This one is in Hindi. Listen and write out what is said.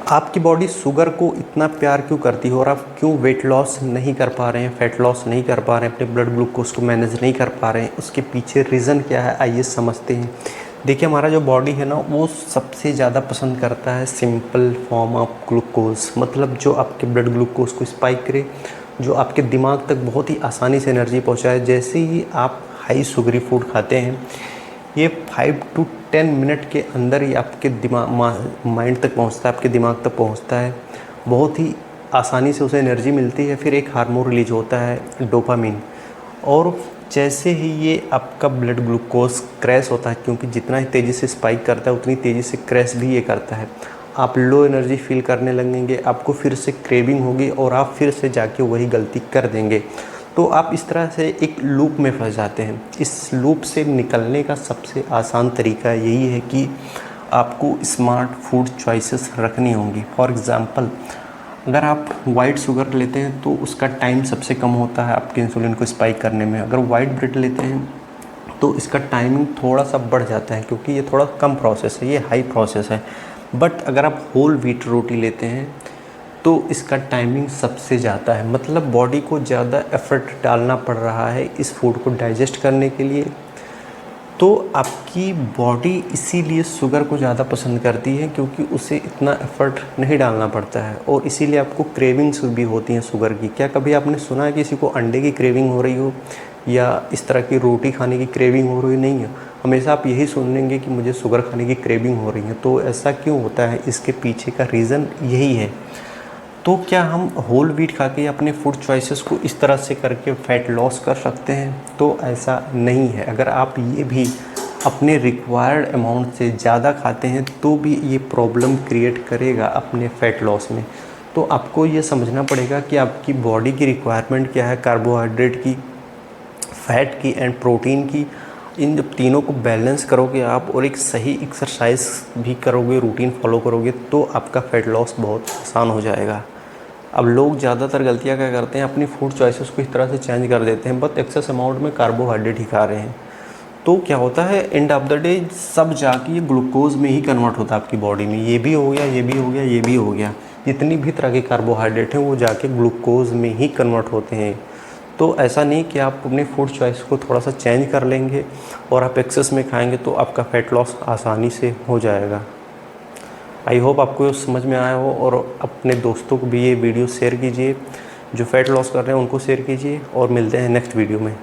आपकी बॉडी शुगर को इतना प्यार क्यों करती है और आप क्यों वेट लॉस नहीं कर पा रहे हैं, फैट लॉस नहीं कर पा रहे हैं, अपने ब्लड ग्लूकोज को मैनेज नहीं कर पा रहे हैं, उसके पीछे रीज़न क्या है, आइए समझते हैं। देखिए, हमारा जो बॉडी है ना, वो सबसे ज़्यादा पसंद करता है सिंपल फॉर्म ऑफ ग्लूकोज, मतलब जो आपके ब्लड ग्लूकोज को स्पाइक करे, जो आपके दिमाग तक बहुत ही आसानी से एनर्जी पहुँचाए। जैसे ही आप हाई शुगरी फूड खाते हैं, ये 5 to 10 मिनट के अंदर ही आपके माइंड तक पहुंचता है, आपके दिमाग तक पहुंचता है। बहुत ही आसानी से उसे एनर्जी मिलती है। फिर एक हार्मोन रिलीज होता है डोपामिन, और जैसे ही ये आपका ब्लड ग्लूकोज क्रैश होता है, क्योंकि जितना ही तेज़ी से स्पाइक करता है उतनी तेज़ी से क्रैश भी ये करता है, आप लो एनर्जी फील करने लगेंगे, आपको फिर से क्रेविंग होगी और आप फिर से जाके वही गलती कर देंगे। तो आप इस तरह से एक लूप में फंस जाते हैं। इस लूप से निकलने का सबसे आसान तरीका यही है कि आपको स्मार्ट फूड चॉइसेस रखनी होंगी। फॉर एग्ज़ाम्पल, अगर आप वाइट शुगर लेते हैं तो उसका टाइम सबसे कम होता है आपके इंसुलिन को स्पाइक करने में। अगर वाइट ब्रेड लेते हैं तो इसका टाइमिंग थोड़ा सा बढ़ जाता है, क्योंकि ये थोड़ा कम प्रोसेस है, ये हाई प्रोसेस है। बट अगर आप होल व्हीट रोटी लेते हैं तो इसका टाइमिंग सबसे ज़्यादा है, मतलब बॉडी को ज़्यादा एफर्ट डालना पड़ रहा है इस फूड को डाइजेस्ट करने के लिए। तो आपकी बॉडी इसीलिए शुगर को ज़्यादा पसंद करती है, क्योंकि उसे इतना एफर्ट नहीं डालना पड़ता है, और इसीलिए आपको क्रेविंग्स भी होती हैं शुगर की। क्या कभी आपने सुना है किसी को अंडे की क्रेविंग हो रही हो या इस तरह की रोटी खाने की क्रेविंग हो रही? नहीं है। हमेशा आप यही सुनेंगे कि मुझे शुगर खाने की क्रेविंग हो रही है। तो ऐसा क्यों होता है? इसके पीछे का रीज़न यही है। तो क्या हम होल व्हीट खा के अपने फूड चॉइसेस को इस तरह से करके फ़ैट लॉस कर सकते हैं? तो ऐसा नहीं है। अगर आप ये भी अपने रिक्वायर्ड अमाउंट से ज़्यादा खाते हैं तो भी ये प्रॉब्लम क्रिएट करेगा अपने फ़ैट लॉस में। तो आपको ये समझना पड़ेगा कि आपकी बॉडी की रिक्वायरमेंट क्या है, कार्बोहाइड्रेट की, फ़ैट की एंड प्रोटीन की। इन जब तीनों को बैलेंस करोगे आप और एक सही एक्सरसाइज भी करोगे, रूटीन फॉलो करोगे, तो आपका फ़ैट लॉस बहुत आसान हो जाएगा। अब लोग ज़्यादातर गलतियाँ क्या करते हैं, अपनी फूड चॉइसेस को इस तरह से चेंज कर देते हैं, बट एक्सेस अमाउंट में कार्बोहाइड्रेट ही खा रहे हैं। तो क्या होता है, एंड ऑफ द डे सब जाके ये ग्लूकोज में ही कन्वर्ट होता है आपकी बॉडी में। ये भी हो गया, ये भी हो गया, ये भी हो गया। जितनी भी तरह के कार्बोहाइड्रेट हैं वो जाके ग्लूकोज में ही कन्वर्ट होते हैं। तो ऐसा नहीं कि आप अपनी फूड चॉइस को थोड़ा सा चेंज कर लेंगे और आप एक्सेस में खाएंगे तो आपका फ़ैट लॉस आसानी से हो जाएगा। आई होप आपको समझ में आया हो, और अपने दोस्तों को भी ये वीडियो शेयर कीजिए, जो फ़ैट लॉस कर रहे हैं उनको शेयर कीजिए, और मिलते हैं नेक्स्ट वीडियो में।